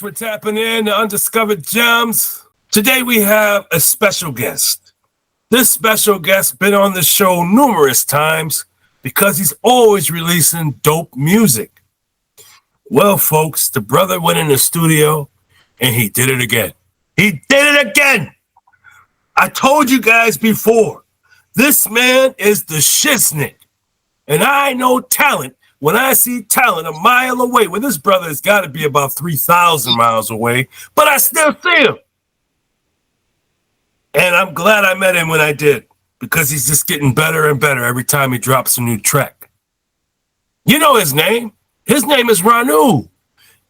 for tapping in to Undiscovered Gemz. Today we have a special guest. This special guest been on the show numerous times because he's always releasing dope music. Well, folks, the brother went in the studio and he did it again. He did it again. I told you guys before, this man is the shiznit. And I know talent when I see talent a mile away. Well, this brother has got to be about 3,000 miles away, but I still see him. And I'm glad I met him when I did, because he's just getting better and better every time he drops a new track. You know his name. His name is Ronnue.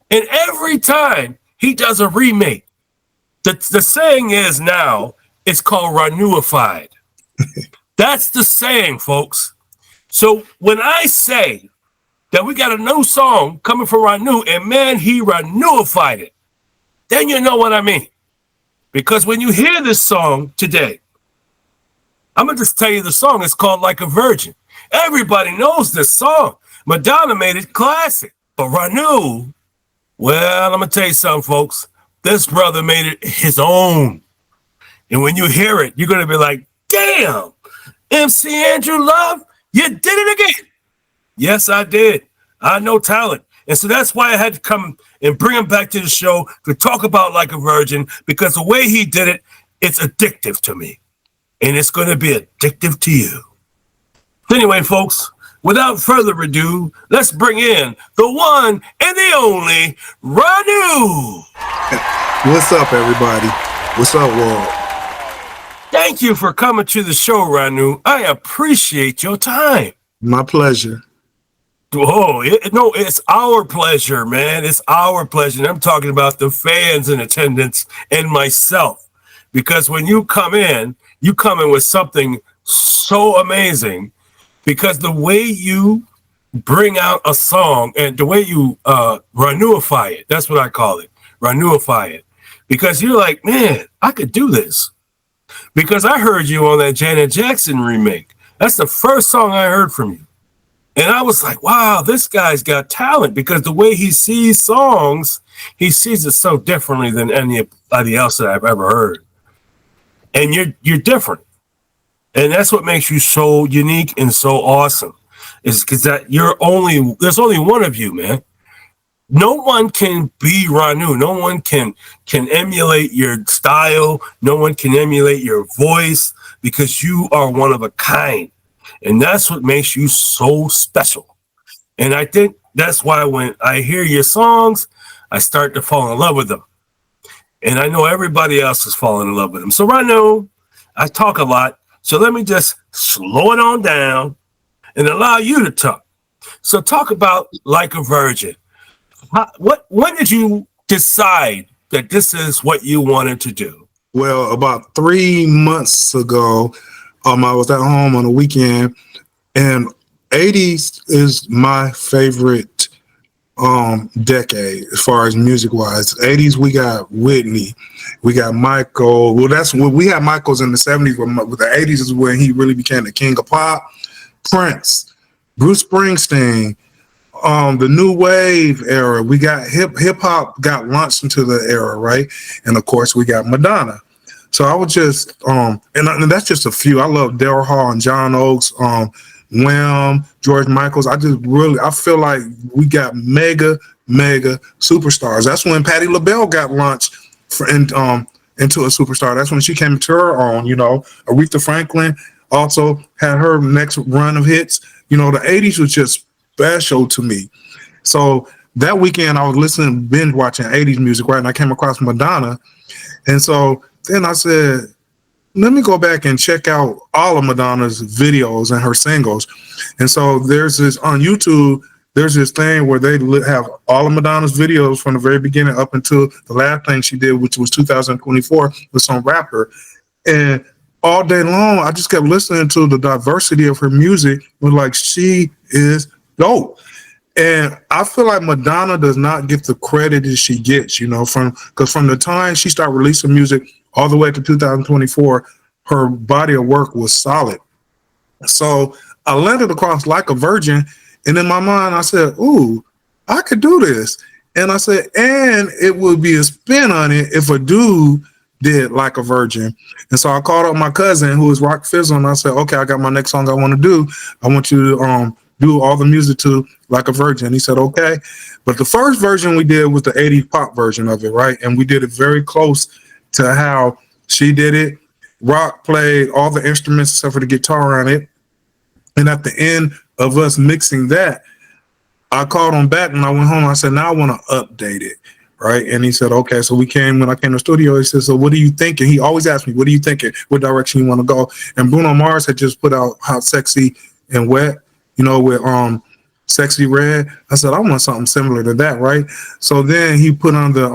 And every time he does a remake, the saying is now, it's called Ronnueified. That's the saying, folks. So when I say that we got a new song coming from Ronnue, and man, he Ronnueified it, then you know what I mean. Because when you hear this song today, I'm going to just tell you the song. It's called Like a Virgin. Everybody knows this song. Madonna made it classic. But Ronnue, well, I'm going to tell you something, folks. This brother made it his own. And when you hear it, you're going to be like, damn, MC Andrew Love, you did it again. Yes, I did. I know talent. And so that's why I had to come and bring him back to the show to talk about Like a Virgin, because the way he did it, it's addictive to me. And it's going to be addictive to you. Anyway, folks, without further ado, let's bring in the one and the only Ronnue. What's up, everybody? What's up, world? Thank you for coming to the show, Ronnue. I appreciate your time. My pleasure. Oh, it's our pleasure, man. It's our pleasure. And I'm talking about the fans in attendance and myself. Because when you come in with something so amazing, because the way you bring out a song and the way you Ronnueify it, that's what I call it, Ronnueify it. Because you're like, man, I could do this. Because I heard you on that Janet Jackson remake. That's the first song I heard from you. And I was like, wow, this guy's got talent, because the way he sees songs, he sees it so differently than anybody else that I've ever heard. And you're different. And that's what makes you so unique and so awesome, is because that there's only one of you, man. No one can be Ronnue. No one can emulate your style. No one can emulate your voice, because you are one of a kind. And that's what makes you so special. And I think that's why when I hear your songs, I start to fall in love with them. And I know everybody else is falling in love with them. So Ronnue, I talk a lot. So let me just slow it on down and allow you to talk. So talk about Like a Virgin. When did you decide that this is what you wanted to do? Well, about 3 months ago, I was at home on the weekend, and 80s is my favorite decade as far as music wise. 80s, we got Whitney, we got Michael. Well, that's what we had. Michael's in the 70s, but the 80s is when he really became the king of pop. Prince, Bruce Springsteen, the new wave era. We got hip hop got launched into the era, right? And of course, we got Madonna. So I was just, and that's just a few. I love Daryl Hall and John Oates, Wham, George Michaels. I feel like we got mega superstars. That's when Patti LaBelle got launched into a superstar. That's when she came to her own, Aretha Franklin also had her next run of hits. The 80s was just special to me. So that weekend I was binge watching 80s music, right? And I came across Madonna. And so then I said, let me go back and check out all of Madonna's videos and her singles. And so there's this on YouTube, there's this thing where they have all of Madonna's videos from the very beginning up until the last thing she did, which was 2024 with some rapper. And all day long, I just kept listening to the diversity of her music. Was like, she is dope. And I feel like Madonna does not get the credit that she gets, because from the time she started releasing music all the way to 2024, her body of work was solid. So I landed across Like a Virgin, and in my mind, I said, ooh, I could do this. And I said, and it would be a spin on it if a dude did Like a Virgin. And so I called up my cousin who is Rock Fizzle, and I said, okay, I got my next song I want to do. I want you to do all the music to Like a Virgin. He said, okay. But the first version we did was the 80s pop version of it, right? And we did it very close to how she did it. Rock played all the instruments except for the guitar on it. And at the end of us mixing that, I called him back when I went home. I said, now I want to update it, right? And he said, okay. So when I came to the studio, he said, so what are you thinking? He always asked me, what are you thinking? What direction you want to go? And Bruno Mars had just put out Hot, Sexy, and Wet, with Sexy Red. I said, I want something similar to that, right? So then he put on the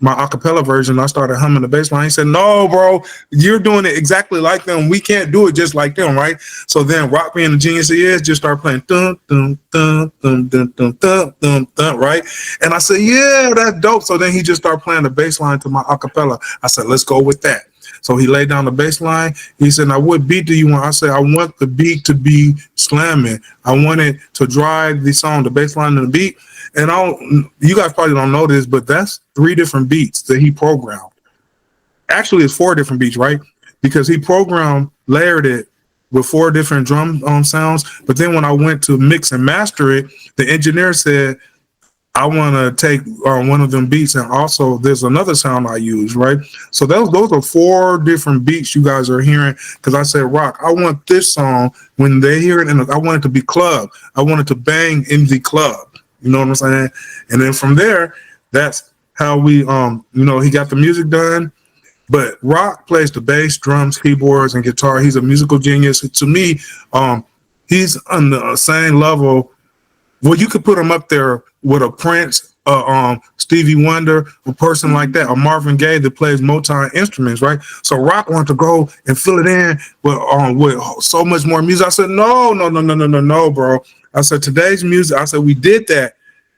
my acapella version. I started humming the bass line. He said, no, bro, you're doing it exactly like them. We can't do it just like them, right? So then Rock, being the genius he is, just started playing dun dun dun dun dun dun dun dun dun, right? And I said, yeah, that's dope. So then he just started playing the bass line to my acapella. I said, let's go with that. So he laid down the bass line. He said, now what beat do you want? I said, I want the beat to be slamming. I want it to drive the song, the bass line and the beat. And you guys probably don't know this, but that's 3 different beats that he programmed. Actually, it's 4 different beats, right? Because he layered it with 4 different drum sounds. But then when I went to mix and master it, the engineer said, I want to take one of them beats, and also there's another sound I use, right? So those are 4 different beats you guys are hearing, because I said, Rock, I want this song, when they hear it, and I want it to be club. I want it to bang in the club. You know what I'm saying? And then from there, that's how we, he got the music done. But Rock plays the bass, drums, keyboards, and guitar. He's a musical genius. To me, he's on the same level. Well, you could put him up there with a Prince, Stevie Wonder, a person like that, a Marvin Gaye that plays Motown instruments, right? So Rock wanted to go and fill it in with so much more music. I said, no, bro. I said, today's music, I said, we did that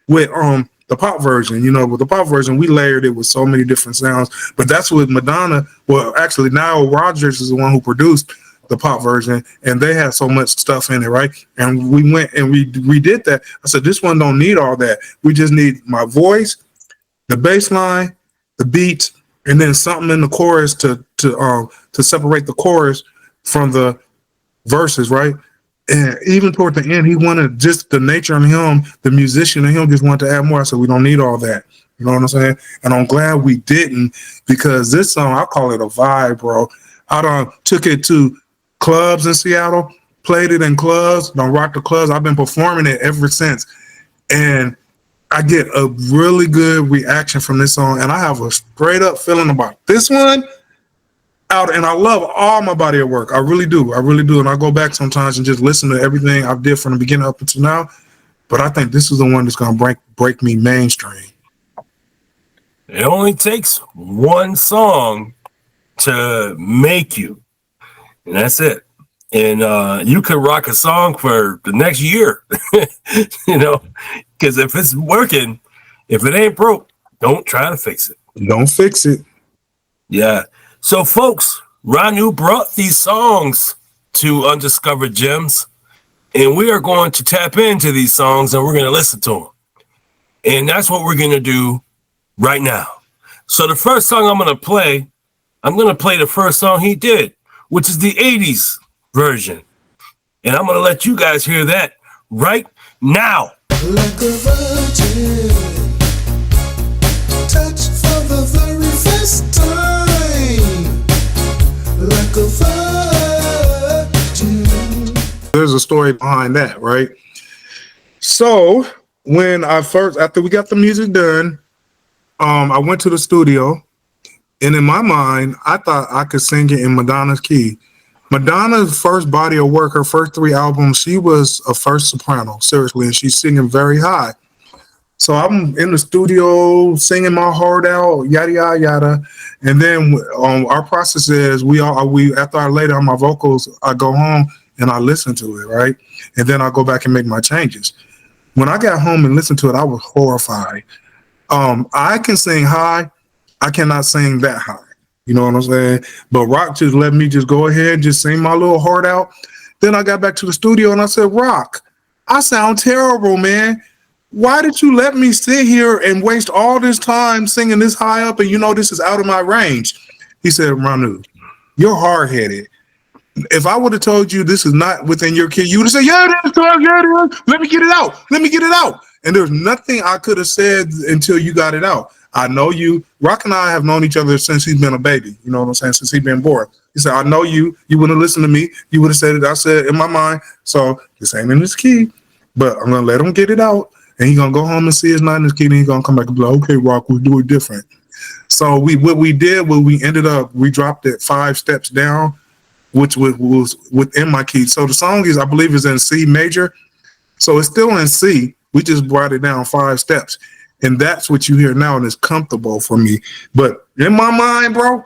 with the pop version. With the pop version, we layered it with so many different sounds. But that's with Madonna. Well, actually, Nile Rodgers is the one who produced the pop version, and they had so much stuff in it, right? And we went and we redid that. I said, this one don't need all that. We just need my voice, the bass line, the beats, and then something in the chorus to separate the chorus from the verses, right? And even toward the end, he wanted just the nature of him, the musician in him, just wanted to add more. I said, we don't need all that. You know what I'm saying? And I'm glad we didn't, because this song, I call it a vibe, bro. I took it to clubs in Seattle, played it in clubs, don't rock the clubs. I've been performing it ever since. And I get a really good reaction from this song. And I have a straight up feeling about this one out. And I love all my body of work. I really do. And I go back sometimes and just listen to everything I did from the beginning up until now. But I think this is the one that's going to break me mainstream. It only takes one song to make you. And that's it. And you could rock a song for the next year, because if it's working, if it ain't broke, don't try to fix it. Don't fix it. Yeah. So, folks, Ronnue brought these songs to Undiscovered Gemz, and we are going to tap into these songs and we're going to listen to them. And that's what we're going to do right now. So the first song I'm going to play the first song he did, which is the 80s version. And I'm going to let you guys hear that right now. Like a virgin, touch for the very first time. Like a virgin. There's a story behind that, right? So after we got the music done, I went to the studio. And in my mind, I thought I could sing it in Madonna's key. Madonna's first body of work, her first 3 albums, she was a first soprano, seriously, and she's singing very high. So I'm in the studio singing my heart out, yada, yada, yada. And then our process is we after I lay down my vocals, I go home and I listen to it, right? And then I go back and make my changes. When I got home and listened to it, I was horrified. I can sing high. I cannot sing that high. You know what I'm saying? But Rock just let me just go ahead, just sing my little heart out. Then I got back to the studio and I said, Rock, I sound terrible, man. why did you let me sit here and waste all this time singing this high up and you know this is out of my range? He said, Ronnue, you're hard-headed. If I would have told you this is not within your key, you would have said, yeah, it is, yeah, it is. Let me get it out. Let me get it out. And there's nothing I could have said until you got it out. I know you. Rock and I have known each other since he's been a baby. You know what I'm saying? Since he's been born. He said, I know you. You wouldn't have listened to me. You would have said it. I said in my mind. So this ain't in his key, but I'm going to let him get it out. And he's going to go home and see it's not in his key. And he's going to come back and be like, okay, Rock, we'll do it different. So we ended up, we dropped it 5 steps down, which was within my key. So the song is, I believe, is in C major. So it's still in C. We just brought it down 5 steps. And that's what you hear now, and it's comfortable for me. But in my mind, bro,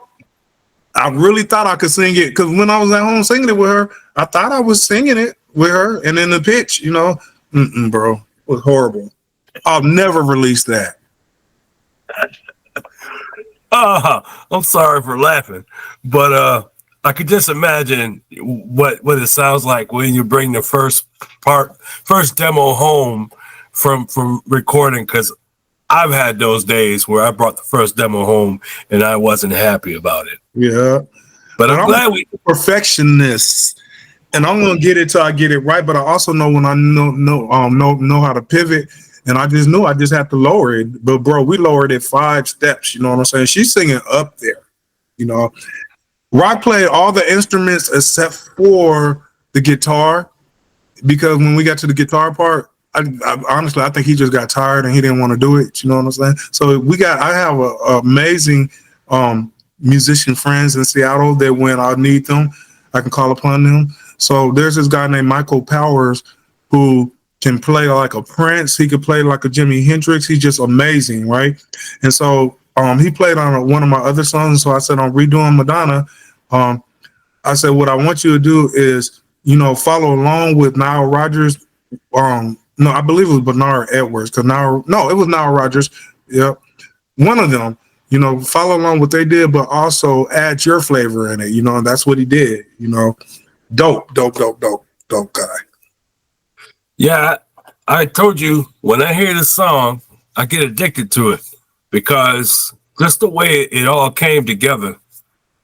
I really thought I could sing it, because when I was at home singing it with her, I thought I was singing it with her, and in the pitch, you know, bro, it was horrible. I'll never release that. I'm sorry for laughing, but I could just imagine what it sounds like when you bring the first demo home from recording, because I've had those days where I brought the first demo home and I wasn't happy about it. Yeah, but I'm glad we perfectionists, and I'm gonna get it till I get it right. But I also know when I know how to pivot, and I just knew I just have to lower it. But bro, we lowered it 5 steps. You know what I'm saying? She's singing up there. You know, Rock played all the instruments except for the guitar, because when we got to the guitar part, I honestly, I think he just got tired and he didn't want to do it. You know what I'm saying? So I have a amazing musician friends in Seattle that when I need them, I can call upon them. So there's this guy named Michael Powers who can play like a Prince. He could play like a Jimi Hendrix. He's just amazing, right? And so he played on one of my other songs. So I said, I'm redoing Madonna. I said, what I want you to do is, you know, follow along with Nile Rodgers. No, I believe it was Bernard Edwards. It was Nile Rodgers. Yep. One of them, you know, follow along what they did, but also add your flavor in it. You know, and that's what he did. You know, dope guy. Yeah, I told you, when I hear this song, I get addicted to it, because just the way it all came together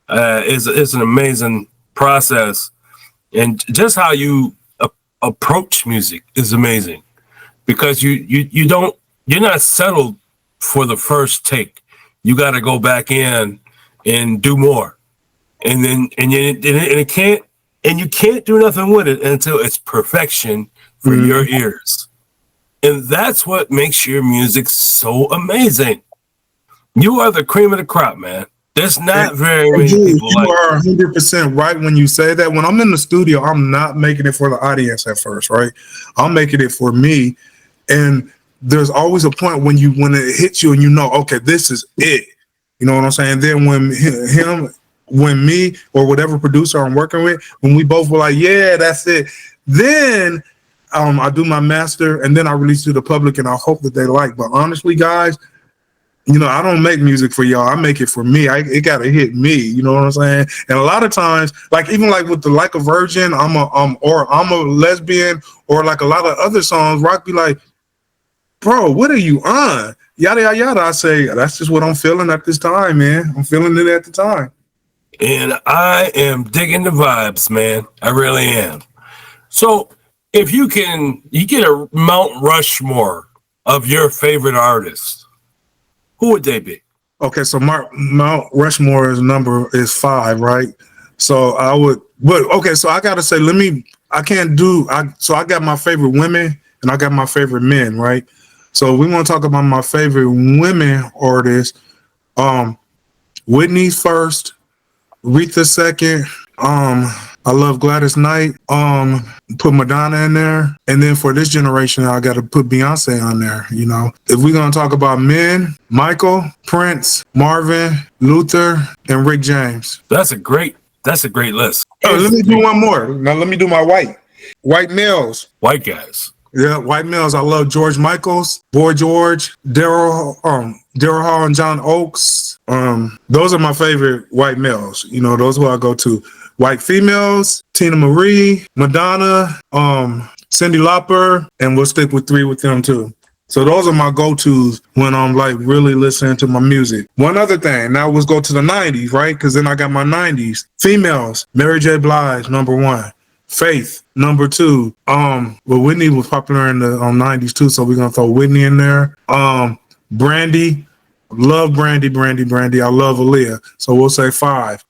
is an amazing process, and just how you approach music is amazing, because you're not settled for the first take. You got to go back in and do more, and you can't do nothing with it until it's perfection for your ears. And that's what makes your music so amazing. You are the cream of the crop, man. There's not very many people like you. Are 100% right when you say that. When I'm in the studio, I'm not making it for the audience at first, right? I'm making it for me. And there's always a point when it hits you and you know, okay, this is it. You know what I'm saying? Then when me or whatever producer I'm working with, when we both were like, yeah, that's it. Then I do my master, and then I release to the public, and I hope that they like. But honestly, guys, you know, I don't make music for y'all. I make it for me. It gotta hit me. You know what I'm saying? And a lot of times, like even like with the Like a Virgin, I'm a lesbian, or like a lot of other songs, Rock be like, bro, what are you on? Yada yada yada. I say, that's just what I'm feeling at this time, man. I'm feeling it at the time. And I am digging the vibes, man. I really am. So if you get a Mount Rushmore of your favorite artists, who would they be? Okay, so Mount Rushmore's number is 5, right? So so I gotta say, so I got my favorite women and I got my favorite men, right? So we want to talk about my favorite women artists. Whitney first, Aretha second. I love Gladys Knight. Put Madonna in there, and then for this generation, I got to put Beyonce on there. You know, if we're gonna talk about men, Michael, Prince, Marvin, Luther, and Rick James. That's a great list. Oh, let me do one more. Now let me do my white males. White guys. Yeah, white males. I love George Michaels, Boy George, Daryl Hall, and John Oates. Those are my favorite white males. You know, those who I go to. White females, Tina Marie, Madonna, Cyndi Lauper, and we'll stick with 3 with them too. So those are my go-tos when I'm like really listening to my music. One other thing, now let's go to the 90s, right? Because then I got my 90s. Females, Mary J. Blige, number one. Faith, number two. Well, Whitney was popular in the 90s too, so we're going to throw Whitney in there. Brandy, love Brandy. I love Aaliyah, so we'll say 5.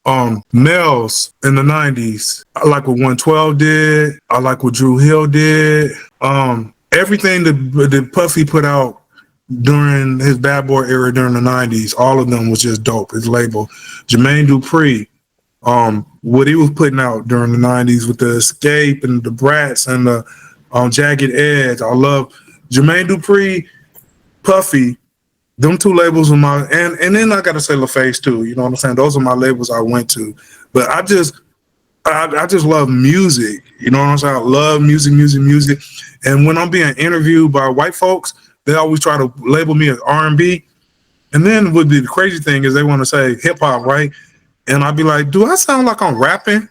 Males in the 90s, I like what 112 did. I like what Drew Hill did. Everything that Puffy put out during his Bad Boy era during the 90s, all of them was just dope. His label. Jermaine Dupri, what he was putting out during the 90s with the Escape and the Brats and the Jagged Edge. I love Jermaine Dupri, Puffy. Them 2 labels are my, and then I got to say LaFace too. You know what I'm saying? Those are my labels I went to. But I just love music. You know what I'm saying? I love music. And when I'm being interviewed by white folks, they always try to label me as R&B. And then what the crazy thing is they want to say hip hop, right? And I'd be like, do I sound like I'm rapping?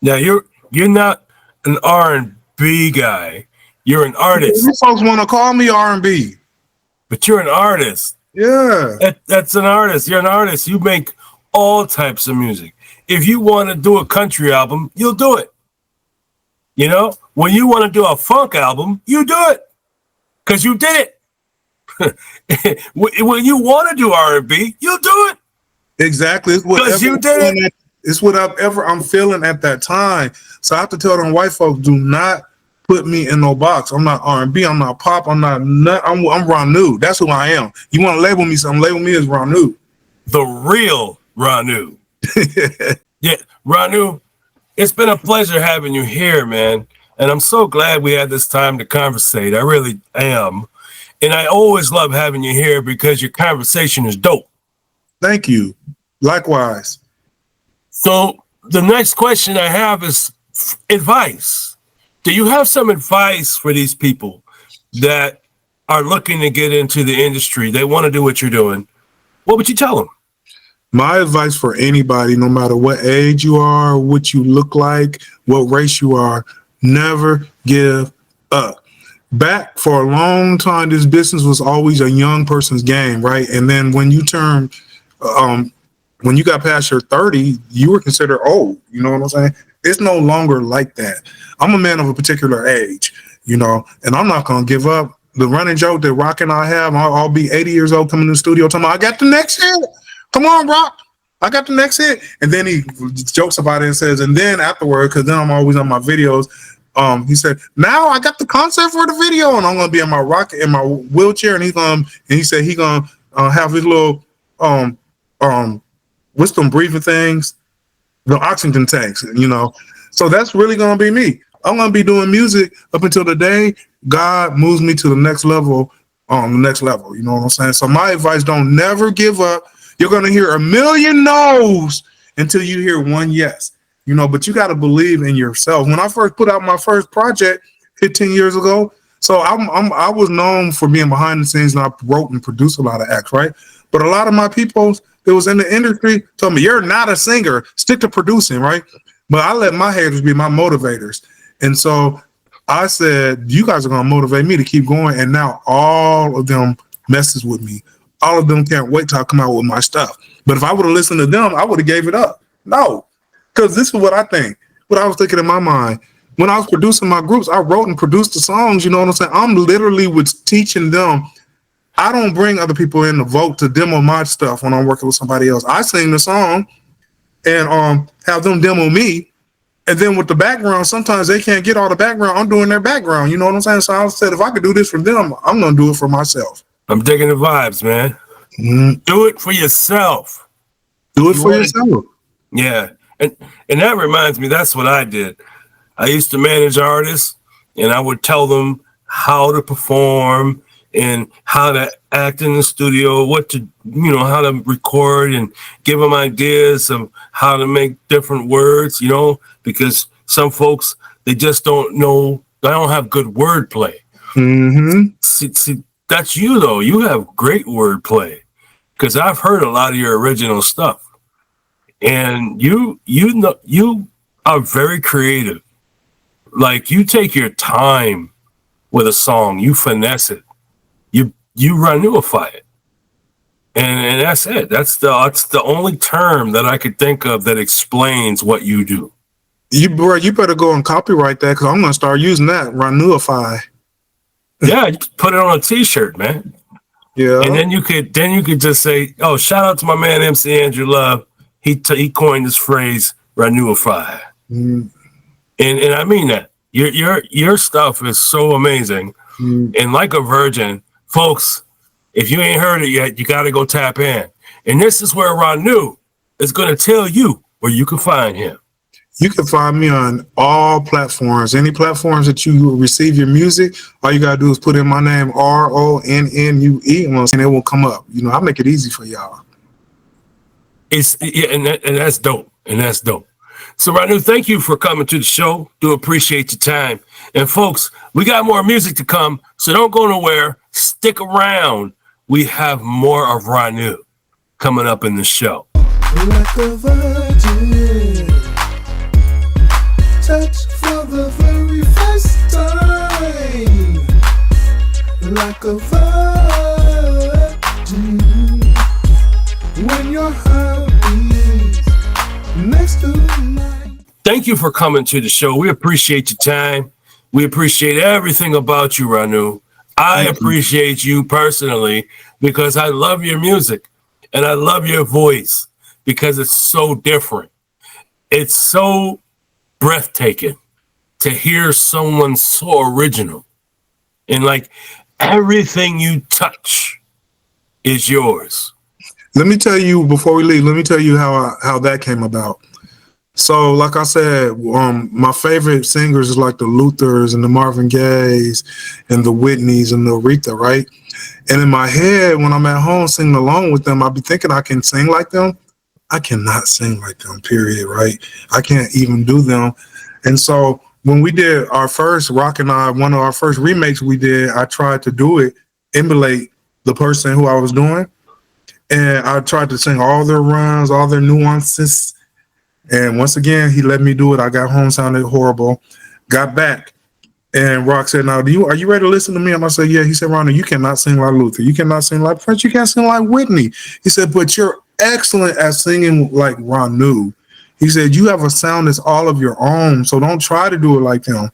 Now you're not an R&B guy. You're an artist. These folks want to call me R&B. But you're an artist. Yeah. That's an artist. You're an artist. You make all types of music. If you want to do a country album, you'll do it. You know, when you want to do a funk album, you do it because you did it. When you want to do R&B, you'll do it. Exactly. Because you did it. It's whatever I'm feeling at that time. So I have to tell them white folks, do not put me in no box. I'm not R&B. I'm not pop. I'm Ronnue. That's who I am. You want to label me something? Label me as Ronnue. The real Ronnue. Yeah, Ronnue, it's been a pleasure having you here, man. And I'm so glad we had this time to conversate. I really am. And I always love having you here because your conversation is dope. Thank you. Likewise. So the next question I have is advice. Do you have some advice for these people that are looking to get into the industry? They want to do what you're doing. What would you tell them? My advice for anybody, no matter what age you are, what you look like, what race you are, never give up. Back for a long time, this business was always a young person's game, right? And then when you turn, when you got past your 30, you were considered old. You know what I'm saying? It's no longer like that. I'm a man of a particular age, you know, and I'm not going to give up. The running joke that Rock and I have, I'll be 80 years old coming to the studio talking about, I got the next hit. Come on, Rock. I got the next hit. And then he jokes about it and says, and then afterward, because then I'm always on my videos, he said, now I got the concept for the video and I'm going to be in my rock in my wheelchair. And he said he going to have his little, what's them breathing things? The oxygen tanks, you know. So that's really going to be me. I'm going to be doing music up until the day God moves me to the next level, you know what I'm saying? So my advice, don't never give up. You're going to hear a million no's until you hear one yes, you know, but you got to believe in yourself. When I first put out my first project 15 years ago, so I was known for being behind the scenes and I wrote and produced a lot of acts, right? But a lot of my people that was in the industry told me, you're not a singer, stick to producing, right? But I let my haters be my motivators. And so I said, you guys are going to motivate me to keep going. And now all of them messes with me. All of them can't wait till I come out with my stuff. But if I would have listened to them, I would have gave it up. No, because this is what I think, what I was thinking in my mind. When I was producing my groups, I wrote and produced the songs, you know what I'm saying? I'm literally was teaching them. I don't bring other people in to vote to demo my stuff when I'm working with somebody else. I sing the song and have them demo me. And then with the background, sometimes they can't get all the background. I'm doing their background. You know what I'm saying? So I said, if I could do this for them, I'm going to do it for myself. I'm digging the vibes, man. Mm-hmm. Do it for yourself. Do it for yourself. Yeah. And that reminds me, that's what I did. I used to manage artists and I would tell them how to perform and how to act in the studio, what to, you know, how to record and give them ideas of how to make different words, you know, because some folks, they just don't know, they don't have good wordplay. Mm-hmm. See, that's you though. You have great wordplay because I've heard a lot of your original stuff and you know, you are very creative. Like you take your time with a song, you finesse it. you Ronnueify it. And that's it. That's the only term that I could think of that explains what you do. You better go and copyright that, because I'm gonna start using that, Ronnueify. Yeah, you put it on a T-shirt, man. Yeah. And then you could just say, "Oh, shout out to my man MC Andrew Love. He coined this phrase, Ronnueify." Mm. And I mean that. Your stuff is so amazing. Mm. And like a virgin, folks, if you ain't heard it yet, you got to go tap in. And this is where Ronnue is going to tell you where you can find him. You can find me on all platforms. Any platforms that you receive your music, all you got to do is put in my name, Ronnue, and it will come up. You know, I make it easy for y'all. And that's dope. And that's dope. So, Ronnue, thank you for coming to the show. Do appreciate your time. And, folks, we got more music to come, so don't go nowhere. Stick around. We have more of Ronnue coming up in the show. Like a virgin, touch for the very first time. Like a virgin, when your heart beats next to mine. Thank you for coming to the show. We appreciate your time. We appreciate everything about you, Ronnue. I appreciate you personally because I love your music and I love your voice because it's so different. It's so breathtaking to hear someone so original. And like everything you touch is yours. Let me tell you, before we leave, let me tell you how that came about. So, like I said, my favorite singers is like the Luthers and the Marvin Gayes and the Whitneys and the Aretha, right? And in my head, when I'm at home singing along with them, I'll be thinking I can sing like them. I cannot sing like them, period, right? I can't even do them. And so when we did our first Rock and I, one of our first remakes we did, I tried to do it, emulate the person who I was doing. And I tried to sing all their runs, all their nuances. And once again, he let me do it. I got home, sounded horrible. Got back, and Rock said, "Now, are you ready to listen to me?" And I said, "Yeah." He said, "Ronnue, you cannot sing like Luther. You cannot sing like Prince. You can't sing like Whitney." He said, "But you're excellent at singing like Ronnue." He said, "You have a sound that's all of your own, so don't try to do it like them.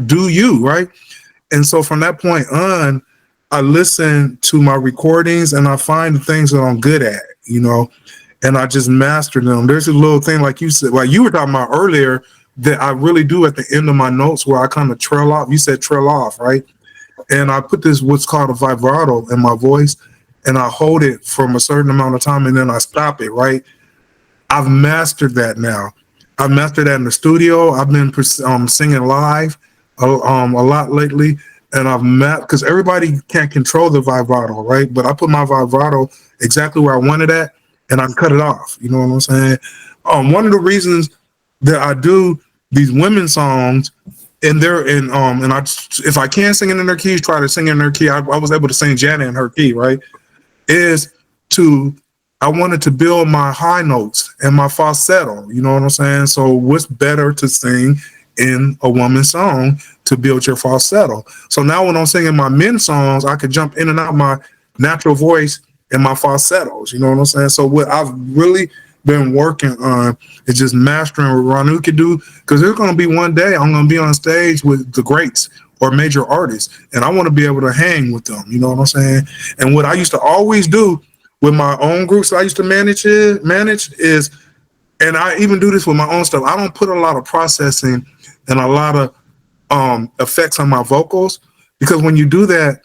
Do you, right?" And so from that point on, I listen to my recordings and I find the things that I'm good at, you know. And I just master them. There's a little thing, like you said, like you were talking about earlier, that I really do at the end of my notes where I kind of trail off. You said trail off, right? And I put this, what's called a vibrato in my voice, and I hold it from a certain amount of time and then I stop it, right? I've mastered that now. I've mastered that in the studio. I've been singing live a lot lately. And I've because everybody can't control the vibrato, right? But I put my vibrato exactly where I want it at, and I cut it off. You know what I'm saying? One of the reasons that I do these women songs, and if I can sing it in their keys, try to sing it in their key. I was able to sing Janet in her key, right? I wanted to build my high notes and my falsetto. You know what I'm saying? So what's better to sing in a woman's song to build your falsetto? So now when I'm singing my men songs, I could jump in and out my natural voice and my falsettos. You know what I'm saying? So what I've really been working on is just mastering what Ronnue can do, because there's going to be one day I'm going to be on stage with the greats or major artists, and I want to be able to hang with them. You know what I'm saying? And what I used to always do with my own groups I used to manage is, and I even do this with my own stuff, I don't put a lot of processing and a lot of effects on my vocals, because when you do that,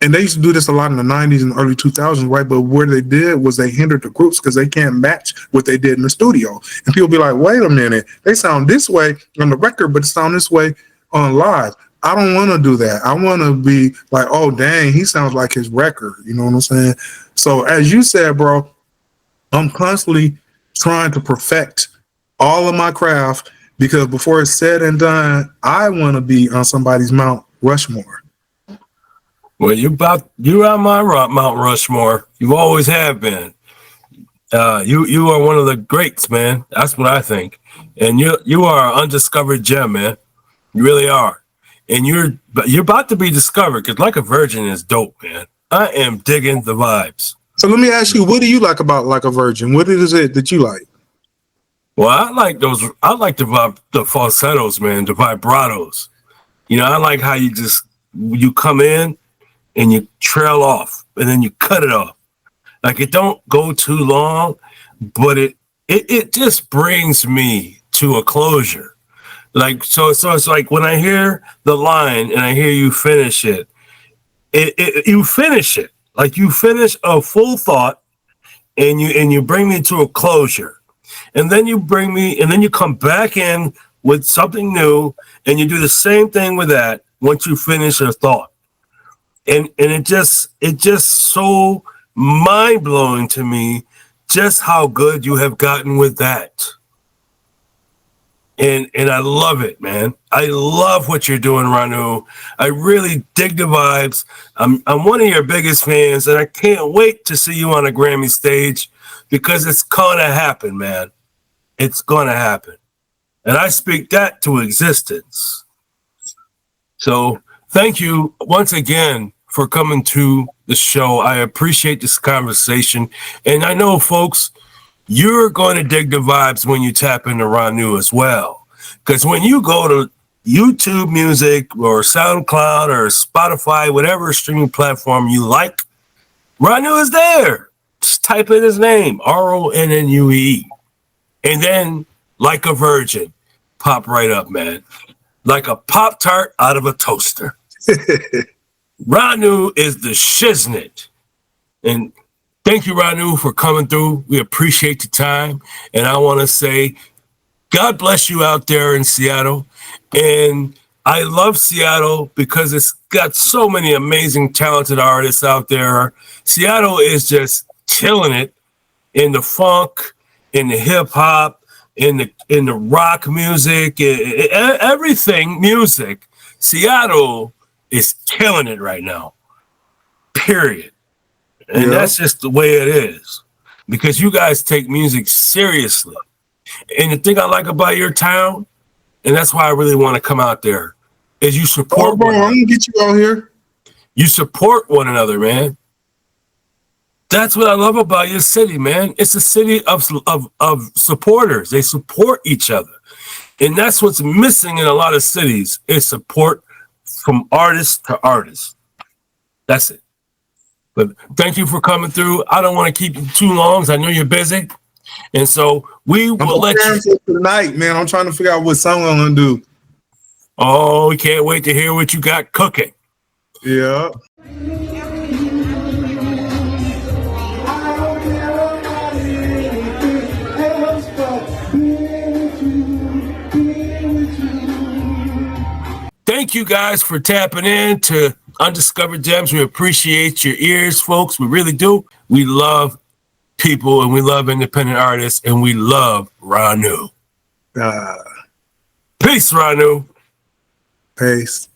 and they used to do this a lot in the 90s and early 2000s, right? But what they did was they hindered the groups because they can't match what they did in the studio. And people be like, wait a minute, they sound this way on the record, but it sound this way on live. I don't want to do that. I want to be like, oh, dang, he sounds like his record. You know what I'm saying? So as you said, bro, I'm constantly trying to perfect all of my craft, because before it's said and done, I want to be on somebody's Mount Rushmore. Well, you're on my Mount Rushmore. You always have been. You are one of the greats, man. That's what I think. And you are an undiscovered gem, man. You really are. and you're about to be discovered, because Like a Virgin is dope, man. I am digging the vibes. So let me ask you, what do you like about Like a Virgin? What is it that you like? Well, I like the falsettos, man, the vibratos. You know, I like how you come in and you trail off and then you cut it off. Like, it don't go too long, but it just brings me to a closure. Like, so it's like when I hear the line and I hear you finish it, you finish it. Like, you finish a full thought and you bring me to a closure. And then you come back in with something new, and you do the same thing with that once you finish a thought. And it just so mind-blowing to me just how good you have gotten with that. And I love it, man. I love what you're doing, Ronnue. I really dig the vibes. I'm one of your biggest fans, and I can't wait to see you on a Grammy stage, because it's gonna happen, man. It's gonna happen. And I speak that to existence. So thank you once again for coming to the show. I appreciate this conversation. And I know, folks, you're going to dig the vibes when you tap into Ronnue as well. Because when you go to YouTube Music or SoundCloud or Spotify, whatever streaming platform you like, Ronnue is there. Just type in his name, Ronnue. And then Like a Virgin, pop right up, man. Like a Pop-Tart out of a toaster. Ronnue is the shiznit. And thank you, Ronnue, for coming through. We appreciate the time. And I want to say, God bless you out there in Seattle. And I love Seattle because it's got so many amazing, talented artists out there. Seattle is just killing it in the funk, in the hip hop, in the rock music, everything music. Seattle is killing it right now. Period. And that's just the way it is, because you guys take music seriously. And the thing I like about your town, and that's why I really want to come out there, is you support. Bro, I'm gonna get you out here. You support one another, man. That's what I love about your city, man. It's a city of supporters. They support each other. And that's what's missing in a lot of cities, is support from artist to artist. That's it. But thank you for coming through. I don't want to keep you too long, because I know you're busy. And so we will let you tonight, man. I'm trying to figure out what song I'm gonna do. Oh, we can't wait to hear what you got cooking. Yeah. Thank you guys for tapping in to Undiscovered Gemz. We appreciate your ears, folks. We really do. We love people, and we love independent artists, and we love Ronnue. Peace, Ronnue. Peace.